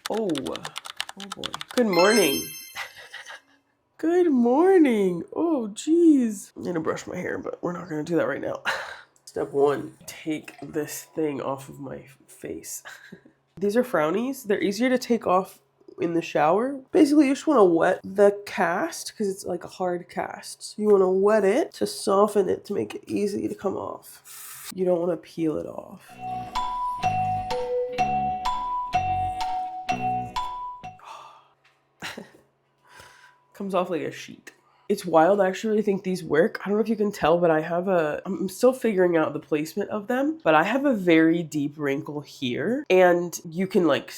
Oh, oh boy. Good morning. Good morning. Oh, geez. I'm gonna brush my hair, but we're not gonna do that right now. Step one, take this thing off of my face. These are frownies. They're easier to take off in the shower. Basically, you just want to wet the cast because it's like a hard cast. So you want to wet it to soften it to make it easy to come off. You don't want to peel it off. Comes off like a sheet. It's wild. I actually really think these work. I don't know if you can tell, but I'm still figuring out the placement of them, but I have a very deep wrinkle here and you can like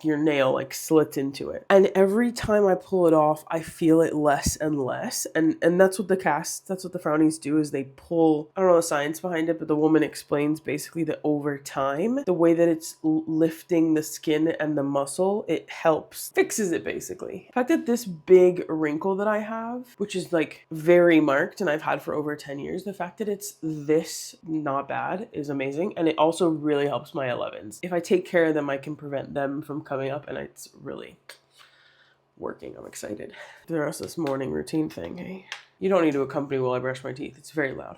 your nail like slits into it. And every time I pull it off, I feel it less and less. And that's what that's what the frownies do is they pull, I don't know the science behind it, but the woman explains basically that over time, the way that it's lifting the skin and the muscle, it fixes it basically. The fact that this big wrinkle that I have, which is like very marked and I've had for over 10 years. The fact that it's this not bad is amazing. And it also really helps my 11s. If I take care of them, I can prevent them from coming up and it's really working. I'm excited. The rest of this morning routine thing, hey? You don't need to accompany while I brush my teeth. It's very loud.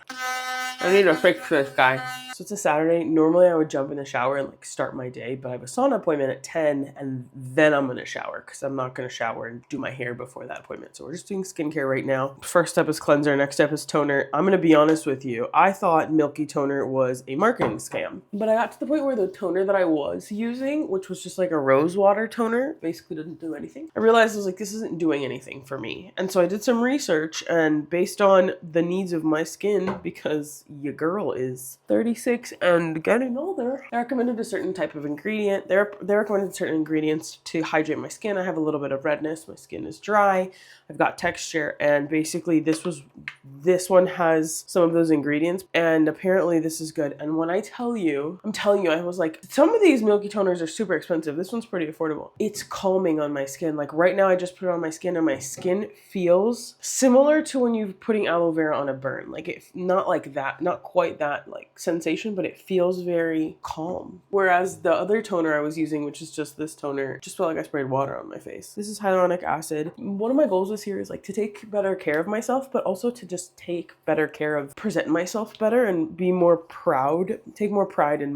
I need to fix this guy. So it's a Saturday. Normally I would jump in the shower and like start my day, but I have a sauna appointment at 10 and then I'm gonna shower because I'm not gonna shower and do my hair before that appointment. So we're just doing skincare right now. First step is cleanser, next step is toner. I'm gonna be honest with you. I thought Milky Toner was a marketing scam, but I got to the point where the toner that I was using, which was just like a rose water toner, basically didn't do anything. I realized I was like, this isn't doing anything for me. And so I did some research and based on the needs of my skin, because your girl is 36 and getting older, I recommended a certain type of ingredient. They recommended certain ingredients to hydrate my skin. I have a little bit of redness. My skin is dry. I've got texture. And basically this one has some of those ingredients. And apparently this is good. And when I'm telling you, I was like, some of these Milky Toners are super expensive. This one's pretty affordable. It's calming on my skin. Like right now I just put it on my skin and my skin feels similar to when you're putting aloe vera on a burn. Like it's not like that, not quite that like sensation, but it feels very calm. Whereas the other toner I was using, which is just this toner, just felt like I sprayed water on my face. This is hyaluronic acid. One of my goals this year is like to take better care of myself, but also to just take better care of, present myself better and be more proud, take more pride in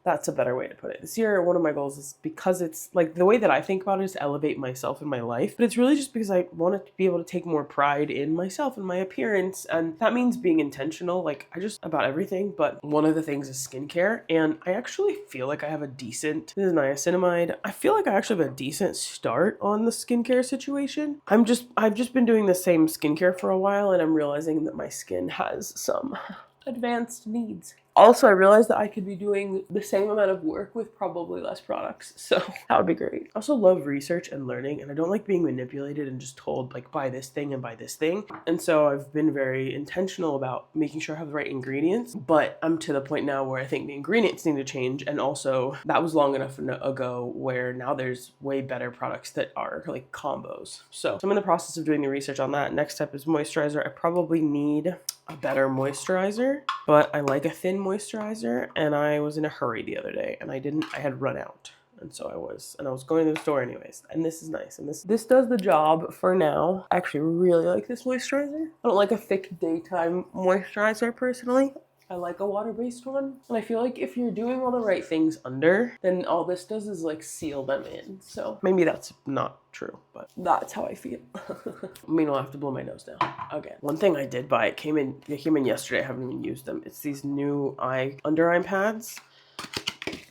that's a better way to put it. This year, one of my goals is because it's like the way that I think about it is to elevate myself in my life, but it's really just because I want to be able to take more pride in myself and my appearance. And that means being intentional, like about everything. But one of the things is skincare. And I actually feel like I have this is niacinamide. I feel like I actually have a decent start on the skincare situation. I've just been doing the same skincare for a while and I'm realizing that my skin has some advanced needs. Also, I realized that I could be doing the same amount of work with probably less products. So that would be great. I also love research and learning, and I don't like being manipulated and just told like buy this thing and buy this thing. And so I've been very intentional about making sure I have the right ingredients, but I'm to the point now where I think the ingredients need to change. And also that was long enough ago where now there's way better products that are like combos. So I'm in the process of doing the research on that. Next step is moisturizer. I probably need a better moisturizer, but I like a thin moisturizer and I was in a hurry the other day and I had run out. And so I was going to the store anyways. And this is nice. And this does the job for now. I actually really like this moisturizer. I don't like a thick daytime moisturizer personally. I like a water-based one. And I feel like if you're doing all the right things under, then all this does is like seal them in. So maybe that's not true, but that's how I feel. I mean, I'll have to blow my nose down again. One thing I did buy, it came in yesterday. I haven't even used them. It's these new under eye pads.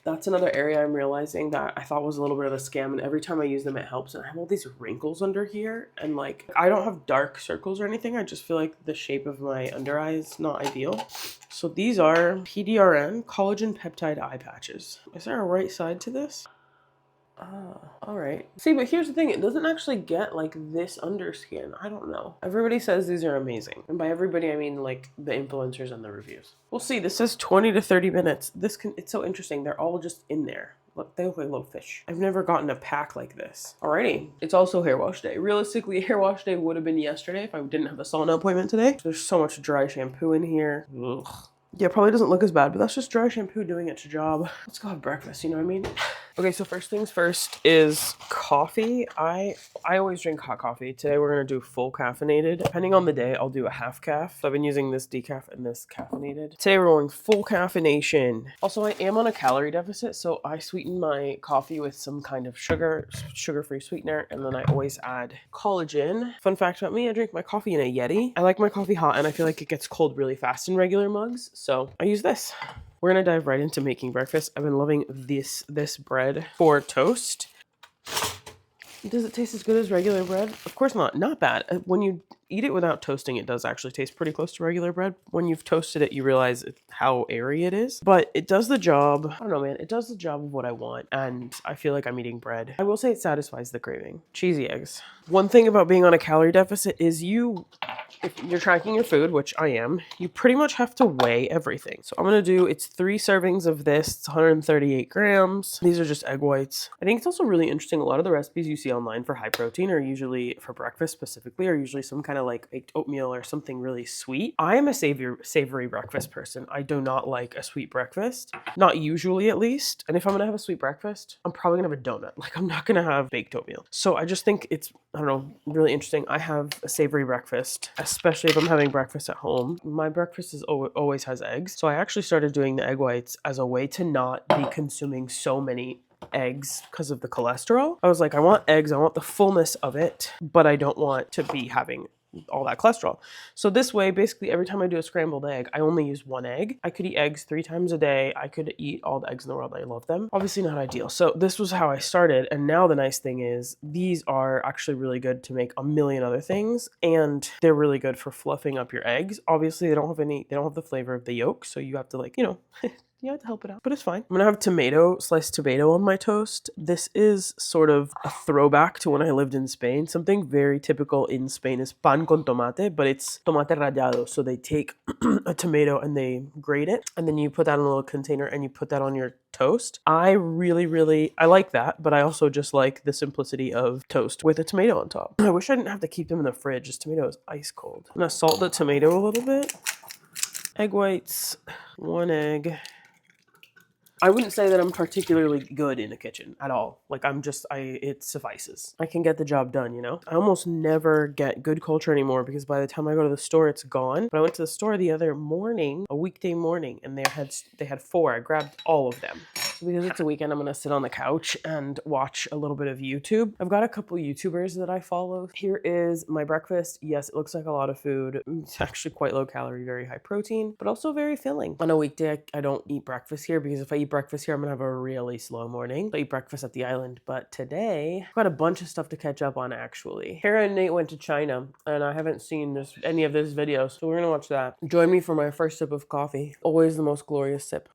That's another area I'm realizing that I thought was a little bit of a scam, and every time I use them it helps. And I have all these wrinkles under here and like I don't have dark circles or anything. I just feel like the shape of my under eye is not ideal. So these are PDRN, collagen peptide eye patches. Is there a right side to this? All right. See, but here's the thing. It doesn't actually get like this under skin. I don't know. Everybody says these are amazing. And by everybody, I mean like the influencers and the reviews. We'll see. This says 20 to 30 minutes. It's so interesting. They're all just in there. Look, they look like little fish. I've never gotten a pack like this. Alrighty. It's also hair wash day. Realistically, hair wash day would have been yesterday if I didn't have a sauna appointment today. There's so much dry shampoo in here. Ugh. Yeah, probably doesn't look as bad, but that's just dry shampoo doing its job. Let's go have breakfast, you know what I mean? Okay, so first things first is coffee. I always drink hot coffee. Today we're gonna do full caffeinated. Depending on the day, I'll do a half calf. So I've been using this decaf and this caffeinated. Today we're going full caffeination. Also, I am on a calorie deficit, so I sweeten my coffee with some kind of sugar-free sweetener, and then I always add collagen. Fun fact about me, I drink my coffee in a Yeti. I like my coffee hot, and I feel like it gets cold really fast in regular mugs, so I use this. We're gonna dive right into making breakfast. I've been loving this bread for toast. Does it taste as good as regular bread? Of course not. Not bad. When you eat it without toasting, it does actually taste pretty close to regular bread. When you've toasted it, you realize how airy it is. But it does the job. I don't know, man. It does the job of what I want. And I feel like I'm eating bread. I will say it satisfies the craving. Cheesy eggs. One thing about being on a calorie deficit is if you're tracking your food, which I am, you pretty much have to weigh everything. So I'm going to do, it's 3 servings of this. It's 138 grams. These are just egg whites. I think it's also really interesting. A lot of the recipes you see online for high protein are usually, for breakfast specifically, are usually some kind of like baked oatmeal or something really sweet. I am a savory breakfast person. I do not like a sweet breakfast. Not usually, at least. And if I'm going to have a sweet breakfast, I'm probably going to have a donut. Like, I'm not going to have baked oatmeal. So I just think it's, I don't know, really interesting. I have a savory breakfast, especially if I'm having breakfast at home. My breakfast always has eggs. So I actually started doing the egg whites as a way to not be consuming so many eggs because of the cholesterol. I was like, I want eggs, I want the fullness of it, but I don't want to be having all that cholesterol. So this way, basically every time I do a scrambled egg, I only use 1 egg. I could eat eggs 3 times a day. I could eat all the eggs in the world. I love them. Obviously not ideal. So this was how I started. And now the nice thing is these are actually really good to make a million other things. And they're really good for fluffing up your eggs. Obviously they don't have the flavor of the yolk. So you have to like, you have to help it out, but it's fine. I'm gonna have sliced tomato on my toast. This is sort of a throwback to when I lived in Spain. Something very typical in Spain is pan con tomate, but it's tomate rallado. So they take a tomato and they grate it, and then you put that in a little container and you put that on your toast. I like that, but I also just like the simplicity of toast with a tomato on top. I wish I didn't have to keep them in the fridge. This tomato is ice cold. I'm gonna salt the tomato a little bit. Egg whites, 1 egg. I wouldn't say that I'm particularly good in the kitchen at all. Like it suffices. I can get the job done, I almost never get good culture anymore because by the time I go to the store, it's gone. But I went to the store the other morning, a weekday morning, and they had 4. I grabbed all of them. So because it's a weekend, I'm gonna sit on the couch and watch a little bit of YouTube. I've got a couple YouTubers that I follow. Here is my breakfast. Yes, it looks like a lot of food. It's actually quite low calorie, very high protein, but also very filling. On a weekday, I don't eat breakfast here because if I eat breakfast here, I'm gonna have a really slow morning. I eat breakfast at the island, but today I've got a bunch of stuff to catch up on actually. Kara and Nate went to China and I haven't seen any of this video, so we're gonna watch that. Join me for my first sip of coffee. Always the most glorious sip.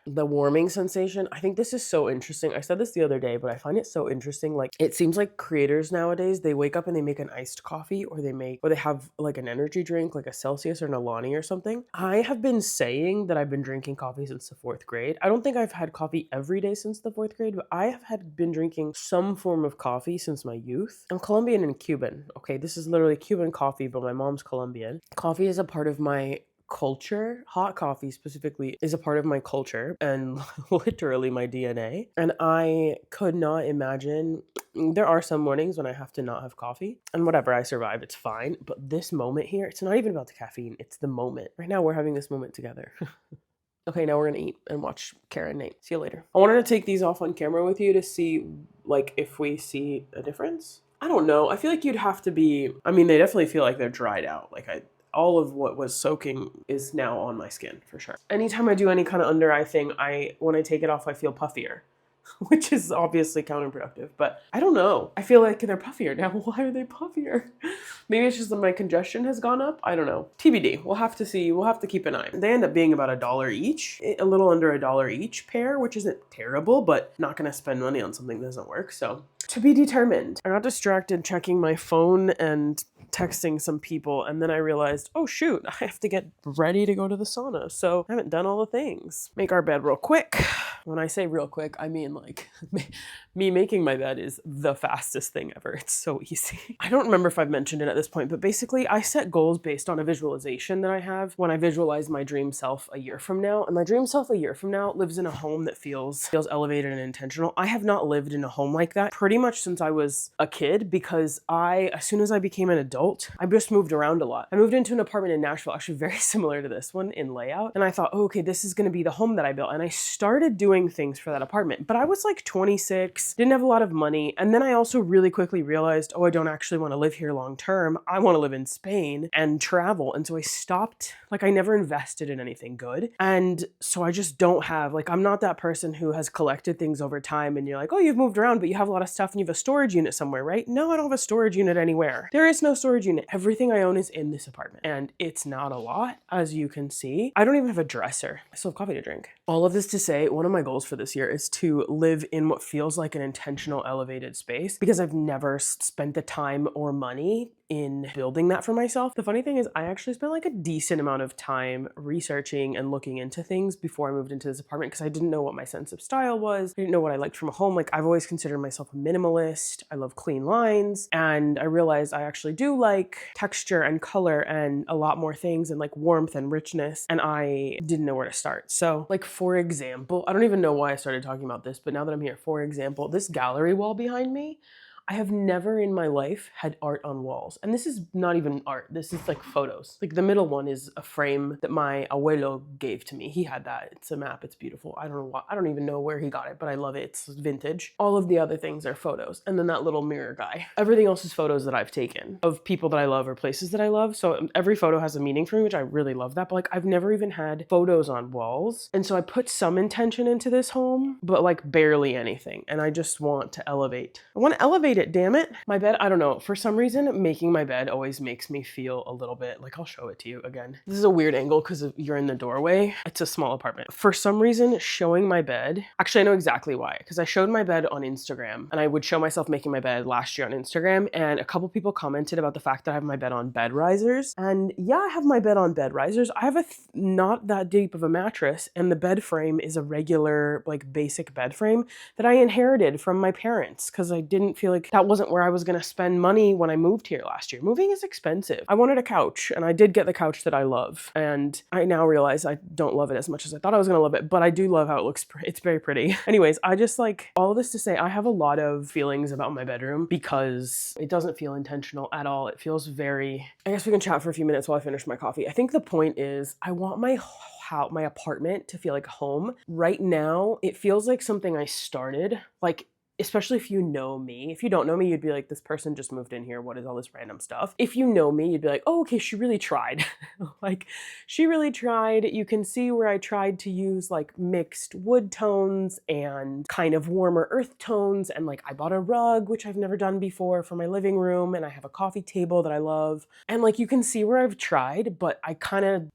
The warming sensation, I think this is so interesting. I said this the other day, but I find it so interesting. Like, it seems like creators nowadays, they wake up and they make an iced coffee or they have like an energy drink, like a Celsius or an Alani or something. I have been saying that I've been drinking coffee since the 4th grade. I don't think I've had coffee every day since the 4th grade, but I have been drinking some form of coffee since my youth. I'm Colombian and Cuban. Okay, this is literally Cuban coffee, but my mom's Colombian. Coffee is a part of my culture. Hot coffee specifically is a part of my culture and literally my DNA. And I could not imagine, there are some mornings when I have to not have coffee and whatever, I survive, it's fine. But this moment here, it's not even about the caffeine, it's the moment. Right now we're having this moment together. Okay, now we're gonna eat and watch Kara and Nate. See you later. I wanted to take these off on camera with you to see like if we see a difference. I don't know. I feel like you'd have to be, they definitely feel like they're dried out. Like all of what was soaking is now on my skin for sure. Anytime I do any kind of under eye thing, when I take it off, I feel puffier, which is obviously counterproductive, but I don't know. I feel like they're puffier now. Why are they puffier? Maybe it's just that my congestion has gone up. I don't know. TBD. We'll have to see. We'll have to keep an eye. They end up being about $1 each, a little under $1 each pair, which isn't terrible, but not going to spend money on something that doesn't work. So to be determined. I got distracted checking my phone and texting some people, and then I realized, oh shoot, I have to get ready to go to the sauna. So I haven't done all the things. Make our bed real quick. When I say real quick, I mean like me making my bed is the fastest thing ever. It's so easy. I don't remember if I've mentioned it at this point, but basically I set goals based on a visualization that I have when I visualize my dream self a year from now. And my dream self a year from now lives in a home that feels elevated and intentional. I have not lived in a home like that pretty much since I was a kid, because as soon as I became an adult, I just moved around a lot. I moved into an apartment in Nashville, actually very similar to this one in layout. And I thought, oh, okay, this is going to be the home that I built. And I started doing things for that apartment, but I was like 26, didn't have a lot of money. And then I also really quickly realized, oh, I don't actually want to live here long term. I want to live in Spain and travel. And so I stopped, like I never invested in anything good. And so I just don't have, like, I'm not that person who has collected things over time and you're like, oh, you've moved around, but you have a lot of stuff and you have a storage unit somewhere, right? No, I don't have a storage unit anywhere. There is no storage unit. Everything I own is in this apartment, and it's not a lot, as you can see. I don't even have a dresser. I still have coffee to drink. All of this to say, one of my goals for this year is to live in what feels like an intentional elevated space, because I've never spent the time or money in building that for myself. The funny thing is I actually spent like a decent amount of time researching and looking into things before I moved into this apartment, because I didn't know what my sense of style was. I didn't know what I liked from a home. Like, I've always considered myself a minimalist. I love clean lines, and I realized I actually do like texture and color and a lot more things, and like warmth and richness, and I didn't know where to start. So like, for example, I don't even know why I started talking about this, but now that I'm here, for example, this gallery wall behind me, I have never in my life had art on walls. And this is not even art. This is like photos. Like, the middle one is a frame that my abuelo gave to me. He had that. It's a map. It's beautiful. I don't know why. I don't even know where he got it, but I love it. It's vintage. All of the other things are photos. And then that little mirror guy. Everything else is photos that I've taken of people that I love or places that I love. So every photo has a meaning for me, which I really love that. But like, I've never even had photos on walls. And so I put some intention into this home, but like barely anything. And I just want to elevate. I want to elevate it, damn it. My bed, I don't know. For some reason, making my bed always makes me feel a little bit like, I'll show it to you again. This is a weird angle because you're in the doorway. It's a small apartment. For some reason, showing my bed, actually I know exactly why, because I showed my bed on Instagram, and I would show myself making my bed last year on Instagram, and a couple people commented about the fact that I have my bed on bed risers. And yeah, I have my bed on bed risers. I have not that deep of a mattress, and the bed frame is a regular, like, basic bed frame that I inherited from my parents, because I didn't feel like that wasn't where I was going to spend money when I moved here last year. Moving is expensive. I wanted a couch, and I did get the couch that I love, and I now realize I don't love it as much as I thought I was going to love it, but I do love how it looks. It's very pretty. Anyways, I just, like, all this to say, I have a lot of feelings about my bedroom because it doesn't feel intentional at all. It feels very, I guess we can chat for a few minutes while I finish my coffee. I think the point is I want my apartment to feel like home. Right now, it feels like something I started, like, especially if you know me. If you don't know me, you'd be like, this person just moved in here. What is all this random stuff? If you know me, you'd be like, oh, okay, she really tried. Like, she really tried. You can see where I tried to use like mixed wood tones and kind of warmer earth tones. And like, I bought a rug, which I've never done before, for my living room. And I have a coffee table that I love. And like, you can see where I've tried, but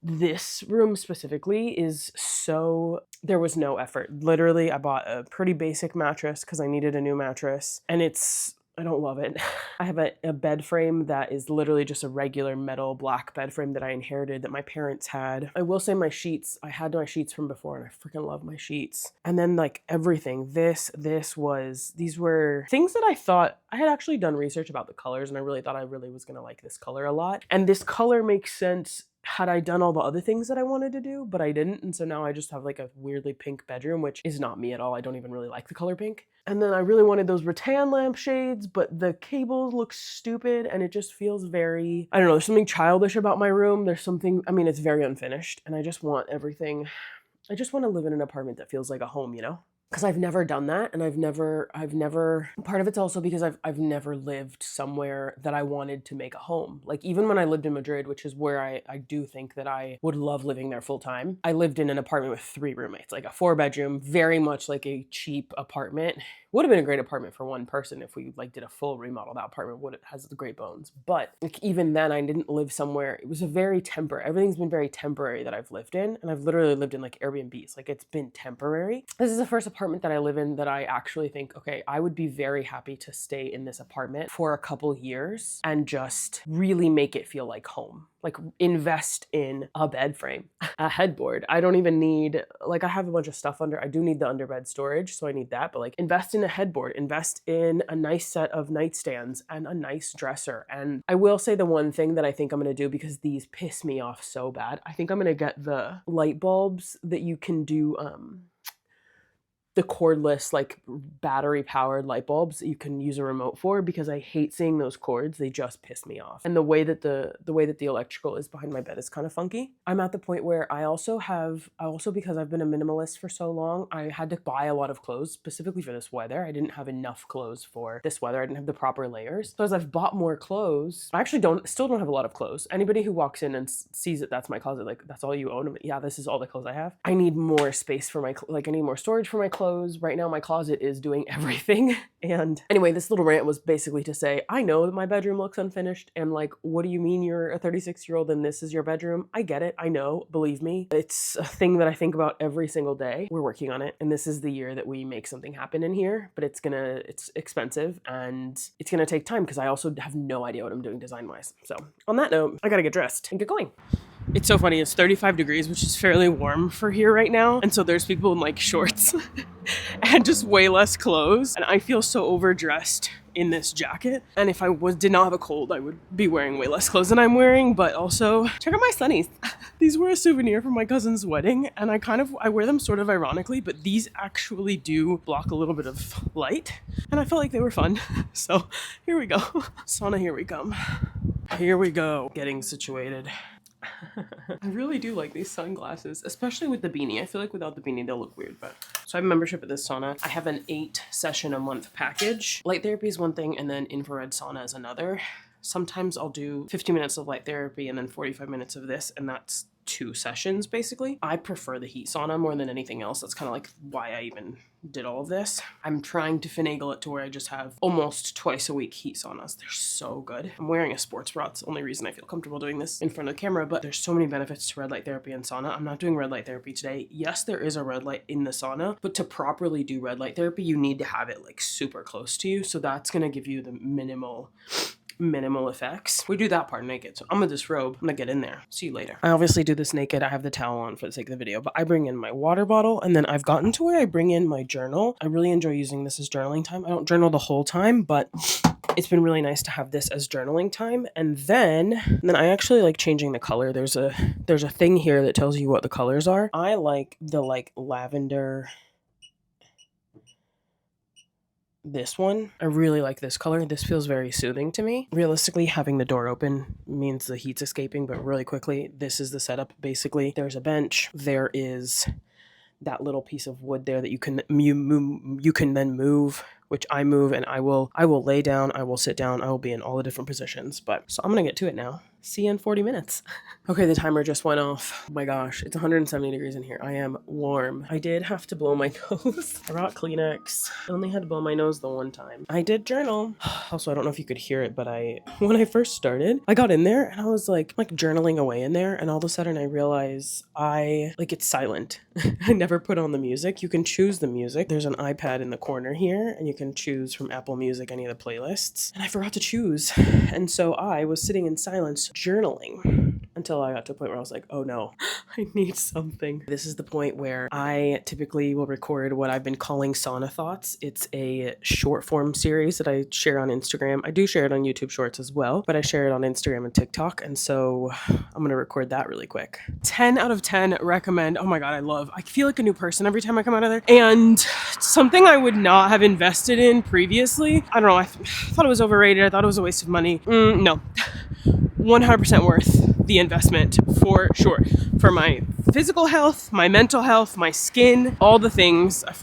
this room specifically is so, there was no effort. Literally, I bought a pretty basic mattress because I needed a new mattress, and I don't love it. I have a bed frame that is literally just a regular metal black bed frame that I inherited that my parents had. I will say my sheets, I had my sheets from before, and I freaking love my sheets. And then like everything, these were things that I thought, I had actually done research about the colors, and I really thought I really was gonna like this color a lot. And this color makes sense had I done all the other things that I wanted to do, but I didn't. And so now I just have like a weirdly pink bedroom, which is not me at all. I don't even really like the color pink. And then I really wanted those rattan lampshades, but the cables look stupid, and it just feels very, I don't know, there's something childish about my room. There's something, I mean, it's very unfinished, and I just want everything. I just want to live in an apartment that feels like a home, you know? Because I've never done that, and I've never, part of it's also because I've never lived somewhere that I wanted to make a home. Like, even when I lived in Madrid, which is where I do think that I would love living there full time, I lived in an apartment with 3 roommates, like a 4-bedroom, very much like a cheap apartment. Would have been a great apartment for one person if we like did a full remodel. That apartment has the great bones. But like, even then, I didn't live somewhere. It was a very everything's been very temporary that I've lived in, and I've literally lived in like Airbnbs. Like, it's been temporary. This is the first apartment that I live in that I actually think, okay, I would be very happy to stay in this apartment for a couple years and just really make it feel like home. Like invest in a bed frame, a headboard. I don't even need, like I have a bunch of stuff under, I do need the underbed storage, so I need that, but like invest in a headboard, invest in a nice set of nightstands and a nice dresser. And I will say the one thing that I think I'm gonna do, because these piss me off so bad, I think I'm gonna get the light bulbs that you can do, the cordless, like battery powered light bulbs that you can use a remote for, because I hate seeing those cords. They just piss me off. And the way that the electrical is behind my bed is kind of funky. I'm at the point where I also because I've been a minimalist for so long, I had to buy a lot of clothes specifically for this weather. I didn't have enough clothes for this weather. I didn't have the proper layers. So as I've bought more clothes, I actually still don't have a lot of clothes. Anybody who walks in and sees that that's my closet, like that's all you own. Yeah, this is all the clothes I have. I need more space for I need more storage for my clothes. Right now my closet is doing everything. And anyway, this little rant was basically to say, I know that my bedroom looks unfinished, and like, what do you mean you're a 36-year-old and this is your bedroom? I get it. I know, believe me. It's a thing that I think about every single day. We're working on it, and this is the year that we make something happen in here, but it's expensive and it's gonna take time because I also have no idea what I'm doing design-wise. So on that note, I gotta get dressed and get going. It's so funny, it's 35 degrees, which is fairly warm for here right now. And so there's people in like shorts and just way less clothes. And I feel so overdressed in this jacket. And if I did not have a cold, I would be wearing way less clothes than I'm wearing. But also, check out my sunnies. These were a souvenir from my cousin's wedding. And I wear them sort of ironically, but these actually do block a little bit of light. And I felt like they were fun. So here we go. Sauna, here we come. Here we go, getting situated. I really do like these sunglasses, especially with the beanie. I feel like without the beanie, they'll look weird, but. So I have a membership at this sauna. I have an 8-session-a-month package. Light therapy is one thing, and then infrared sauna is another. Sometimes I'll do 15 minutes of light therapy and then 45 minutes of this, and that's 2 sessions basically. I prefer the heat sauna more than anything else. That's kind of like why I even did all of this. I'm trying to finagle it to where I just have almost twice a week heat saunas. They're so good. I'm wearing a sports bra. It's the only reason I feel comfortable doing this in front of the camera, but there's so many benefits to red light therapy and sauna. I'm not doing red light therapy today. Yes, there is a red light in the sauna, but to properly do red light therapy, you need to have it like super close to you. So that's gonna give you the minimal effects. We do that part naked. So I'm gonna disrobe. I'm gonna get in there. See you later. I obviously do this naked. I have the towel on for the sake of the video, but I bring in my water bottle, and then I've gotten to where I bring in my journal. I really enjoy using this as journaling time. I don't journal the whole time, but it's been really nice to have this as journaling time. And then I actually like changing the color. There's a thing here that tells you what the colors are. I like the lavender. This one, I really like this color. This feels very soothing to me. Realistically, having the door open means the heat's escaping, but really quickly, this is the setup. Basically, there's a bench. There is that little piece of wood there that you can then move, which I move, and I will lay down, I will sit down, I will be in all the different positions. But so I'm gonna get to it now. See you in 40 minutes. Okay, the timer just went off. Oh my gosh, it's 170 degrees in here. I am warm. I did have to blow my nose. I brought Kleenex. I only had to blow my nose the one time. I did journal. Also, I don't know if you could hear it, but when I first started, I got in there and I was like journaling away in there, and all of a sudden I realized it's silent. I never put on the music. You can choose the music. There's an iPad in the corner here, and you can choose from Apple Music any of the playlists. And I forgot to choose. And so I was sitting in silence journaling until I got to a point where I was like, oh no, I need something. This is the point where I typically will record what I've been calling Sauna Thoughts. It's a short form series that I share on Instagram. I do share it on YouTube Shorts as well, but I share it on Instagram and TikTok. And so I'm going to record that really quick. 10 out of 10 recommend. Oh my God, I feel like a new person every time I come out of there. And something I would not have invested in previously. I don't know. I thought it was overrated. I thought it was a waste of money. No. 100% worth the investment for sure. For my physical health, my mental health, my skin, all the things. If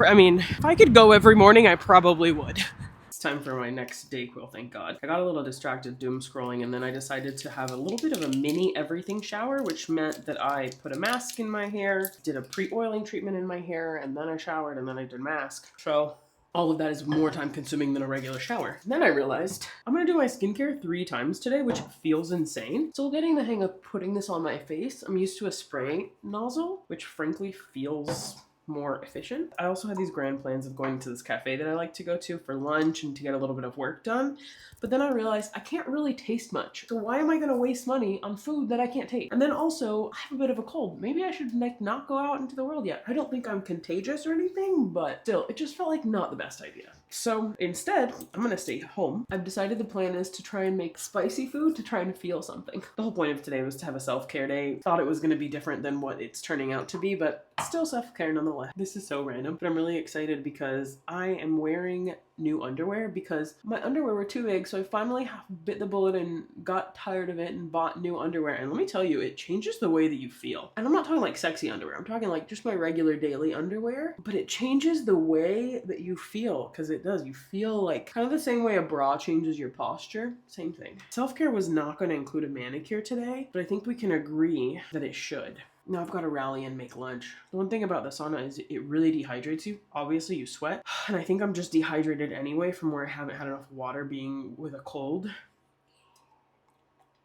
I could go every morning, I probably would. It's time for my next Dayquil, thank God. I got a little distracted doom scrolling, and then I decided to have a little bit of a mini everything shower, which meant that I put a mask in my hair, did a pre-oiling treatment in my hair, and then I showered, and then I did mask. So all of that is more time consuming than a regular shower. Then I realized I'm gonna do my skincare 3 times today, which feels insane. Still getting the hang of putting this on my face. I'm used to a spray nozzle, which frankly feels more efficient. I also had these grand plans of going to this cafe that I like to go to for lunch and to get a little bit of work done. But then I realized I can't really taste much. So why am I gonna waste money on food that I can't taste? And then also, I have a bit of a cold. Maybe I should like not go out into the world yet. I don't think I'm contagious or anything, but still, it just felt like not the best idea. So instead, I'm gonna stay home. I've decided the plan is to try and make spicy food to try and feel something. The whole point of today was to have a self-care day. Thought it was gonna be different than what it's turning out to be, but still self-care nonetheless. This is so random, but I'm really excited because I am wearing new underwear because my underwear were too big, so I finally bit the bullet and got tired of it and bought new underwear. And let me tell you, it changes the way that you feel. And I'm not talking like sexy underwear, I'm talking like just my regular daily underwear, but it changes the way that you feel, because it does. You feel like kind of the same way a bra changes your posture. Same thing. Self-care was not going to include a manicure today, but I think we can agree that it should. Now I've got to rally and make lunch. The one thing about the sauna is it really dehydrates you. Obviously you sweat, and I think I'm just dehydrated anyway from where I haven't had enough water being with a cold.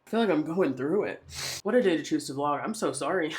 I feel like I'm going through it. What a day to choose to vlog. I'm so sorry.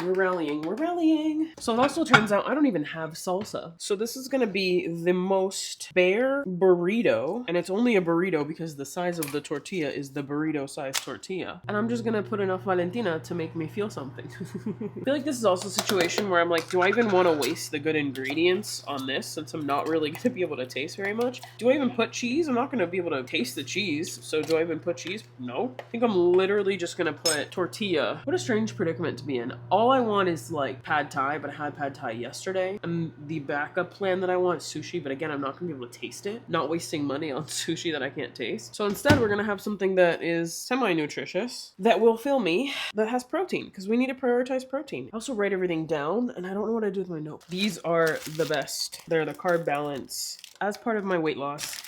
We're rallying. We're rallying. So it also turns out I don't even have salsa. So this is going to be the most bare burrito. And it's only a burrito because the size of the tortilla is the burrito size tortilla. And I'm just going to put enough Valentina to make me feel something. I feel like this is also a situation where I'm like, do I even want to waste the good ingredients on this since I'm not really going to be able to taste very much? Do I even put cheese? I'm not going to be able to taste the cheese. So do I even put cheese? No. I think I'm literally just gonna put tortilla. What a strange predicament to be in. All I want is like pad thai, but I had pad thai yesterday. And the backup plan that I want is sushi, but again, I'm not gonna be able to taste it. Not wasting money on sushi that I can't taste. So instead, we're gonna have something that is semi-nutritious, that will fill me, that has protein, because we need to prioritize protein. I also write everything down, and I don't know what I do with my notes. These are the best. They're the carb balance. As part of my weight loss,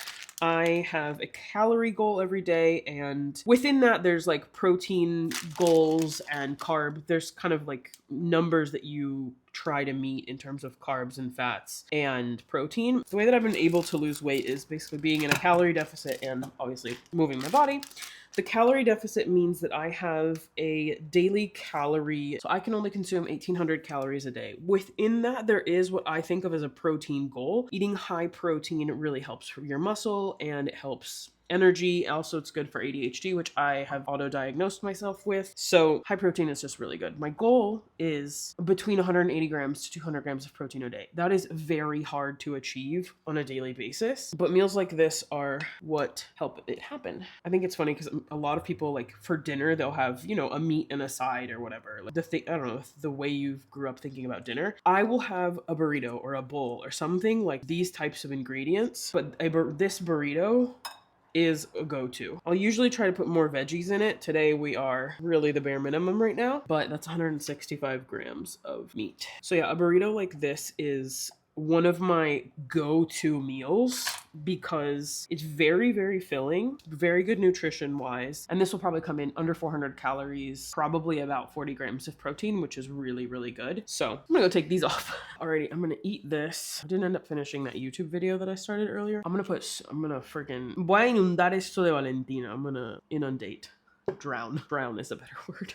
I have a calorie goal every day, and within that there's like protein goals and carb. There's kind of like numbers that you try to meet in terms of carbs and fats and protein. The way that I've been able to lose weight is basically being in a calorie deficit and obviously moving my body. The calorie deficit means that I have a daily calorie, so I can only consume 1,800 calories a day. Within that, there is what I think of as a protein goal. Eating high protein really helps for your muscle, and it helps energy. Also, it's good for ADHD, which I have auto-diagnosed myself with. So high protein is just really good. My goal is between 180 grams to 200 grams of protein a day. That is very hard to achieve on a daily basis, but meals like this are what help it happen. I think it's funny because a lot of people, like for dinner, they'll have, you know, a meat and a side or whatever. Like I don't know, the way you grew up thinking about dinner. I will have a burrito or a bowl or something like these types of ingredients, but this burrito is a go-to. I'll usually try to put more veggies in it. Today we are really the bare minimum right now, but that's 165 grams of meat. So yeah, a burrito like this is one of my go-to meals because it's very, very filling, very good nutrition wise. And this will probably come in under 400 calories, probably about 40 grams of protein, which is really, really good. So I'm gonna go take these off. Alrighty, I'm gonna eat this. I didn't end up finishing that YouTube video that I started earlier. I'm gonna freaking, voy a inundar esto de Valentina. I'm gonna inundate. Drown. Drown is a better word.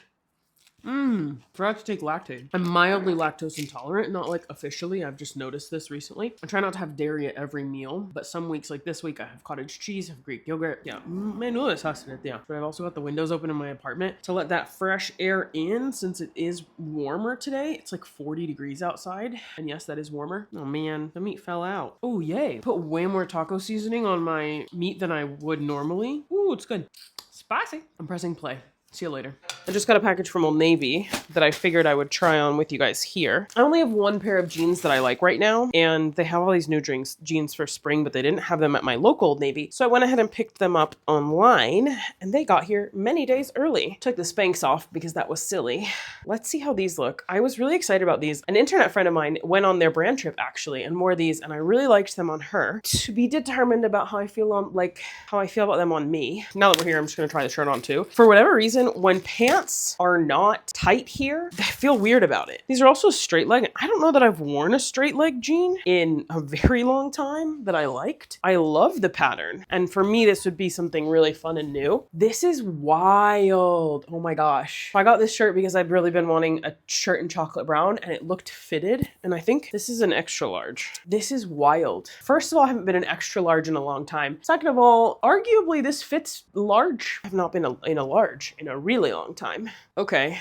Forgot to take lactate. I'm mildly lactose intolerant, not like officially. I've just noticed this recently. I try not to have dairy at every meal, but some weeks like this week I have cottage cheese, I have Greek yogurt. Yeah, menudo desastre, yeah. But I've also got the windows open in my apartment to let that fresh air in since it is warmer today. It's like 40 degrees outside. And yes, that is warmer. Oh man, the meat fell out. Oh yay. Put way more taco seasoning on my meat than I would normally. Ooh, it's good. Spicy. I'm pressing play. See you later. I just got a package from Old Navy that I figured I would try on with you guys here. I only have one pair of jeans that I like right now, and they have all these new jeans for spring, but they didn't have them at my local Old Navy. So I went ahead and picked them up online, and they got here many days early. Took the Spanx off because that was silly. Let's see how these look. I was really excited about these. An internet friend of mine went on their brand trip actually and wore these, and I really liked them on her. To be determined about how I feel about them on me. Now that we're here, I'm just gonna try the shirt on too. For whatever reason, reason, when pants are not tight here, I feel weird about it. These are also straight leg. I don't know that I've worn a straight leg jean in a very long time that I liked. I love the pattern. And for me, this would be something really fun and new. This is wild. Oh my gosh. I got this shirt because I've really been wanting a shirt in chocolate brown and it looked fitted. And I think this is an extra large. This is wild. First of all, I haven't been an extra large in a long time. Second of all, arguably this fits large. I've not been in a large in a really long time. Okay.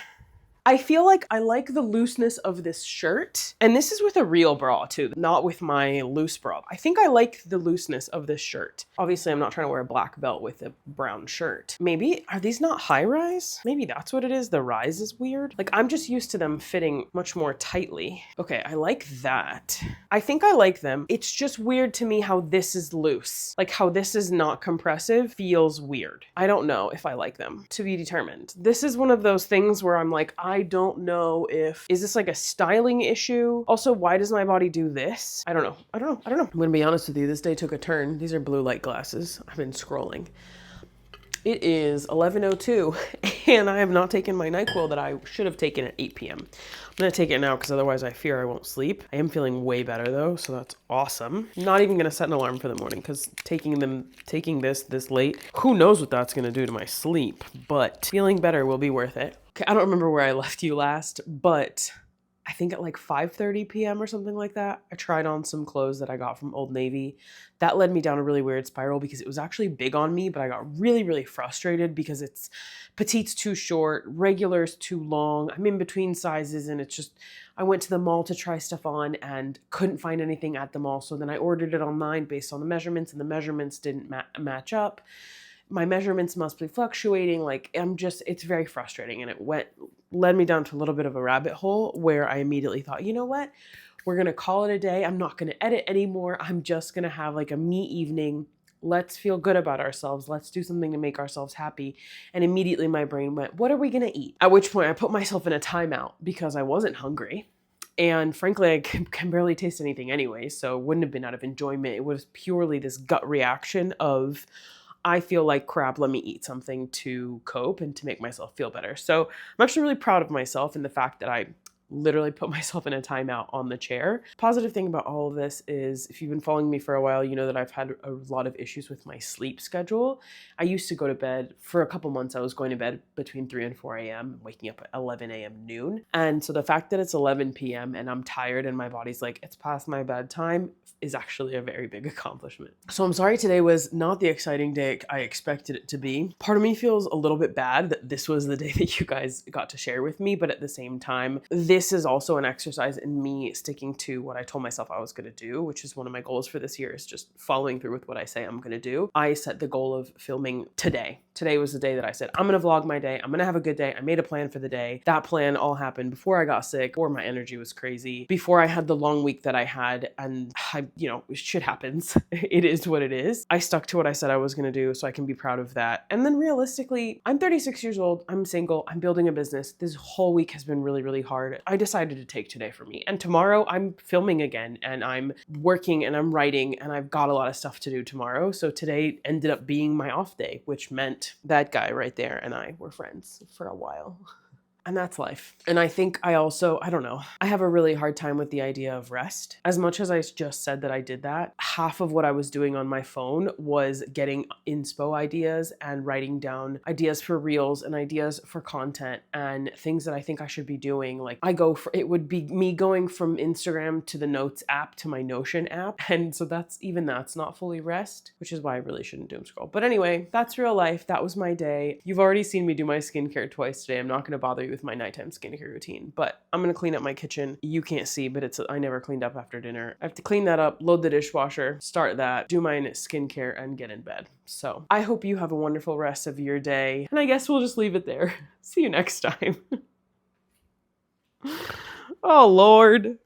I feel like I like the looseness of this shirt. And this is with a real bra too, not with my loose bra. I think I like the looseness of this shirt. Obviously, I'm not trying to wear a black belt with a brown shirt. Maybe, are these not high rise? Maybe that's what it is. The rise is weird. Like, I'm just used to them fitting much more tightly. Okay, I like that. I think I like them. It's just weird to me how this is loose. Like how this is not compressive feels weird. I don't know if I like them. To be determined. This is one of those things where I'm like, I don't know is this like a styling issue? Also, why does my body do this? I don't know. I'm gonna be honest with you. This day took a turn. These are blue light glasses. I've been scrolling. It is 11:02 and I have not taken my NyQuil that I should have taken at 8 p.m. I'm gonna take it now because otherwise I fear I won't sleep. I am feeling way better though, so that's awesome. Not even gonna set an alarm for the morning because taking this late, who knows what that's gonna do to my sleep, but feeling better will be worth it. Okay, I don't remember where I left you last, but I think at like 5:30 p.m. or something like that, I tried on some clothes that I got from Old Navy. That led me down a really weird spiral because it was actually big on me, but I got really, really frustrated because it's petite's too short, regular's too long. I'm in between sizes and it's just, I went to the mall to try stuff on and couldn't find anything at the mall. So then I ordered it online based on the measurements and the measurements didn't match up. My measurements must be fluctuating. Like it's very frustrating. And it led me down to a little bit of a rabbit hole where I immediately thought, you know what? We're going to call it a day. I'm not going to edit anymore. I'm just going to have like a me evening. Let's feel good about ourselves. Let's do something to make ourselves happy. And immediately my brain went, what are we going to eat? At which point I put myself in a timeout because I wasn't hungry. And frankly, I can barely taste anything anyway. So it wouldn't have been out of enjoyment. It was purely this gut reaction of, I feel like crap, let me eat something to cope and to make myself feel better. So I'm actually really proud of myself and the fact that I literally put myself in a timeout on the chair. Positive thing about all of this is if you've been following me for a while, you know that I've had a lot of issues with my sleep schedule. I used to go to bed for a couple months. I was going to bed between 3 and 4 a.m., waking up at 11 a.m. noon. And so the fact that it's 11 p.m. and I'm tired and my body's like, it's past my bedtime is actually a very big accomplishment. So I'm sorry today was not the exciting day I expected it to be. Part of me feels a little bit bad that this was the day that you guys got to share with me, but at the same time, this is also an exercise in me sticking to what I told myself I was going to do, which is one of my goals for this year is just following through with what I say I'm going to do. I set the goal of filming today. Today was the day that I said, I'm going to vlog my day. I'm going to have a good day. I made a plan for the day. That plan all happened before I got sick, before my energy was crazy, before I had the long week that I had. And shit happens. It is what it is. I stuck to what I said I was going to do, so I can be proud of that. And then realistically, I'm 36 years old. I'm single. I'm building a business. This whole week has been really, really hard. I decided to take today for me. And tomorrow I'm filming again and I'm working and I'm writing and I've got a lot of stuff to do tomorrow. So today ended up being my off day, which meant that guy right there and I were friends for a while. And that's life. And I think I don't know, I have a really hard time with the idea of rest. As much as I just said that I did that, half of what I was doing on my phone was getting inspo ideas and writing down ideas for reels and ideas for content and things that I think I should be doing. Like it would be me going from Instagram to the Notes app to my Notion app. And so that's not fully rest, which is why I really shouldn't doom scroll. But anyway, that's real life. That was my day. You've already seen me do my skincare twice today. I'm not going to bother you with my nighttime skincare routine, but I'm going to clean up my kitchen. You can't see, but I never cleaned up after dinner. I have to clean that up, load the dishwasher, start that, do my skincare and get in bed. So I hope you have a wonderful rest of your day. And I guess we'll just leave it there. See you next time. Oh, Lord.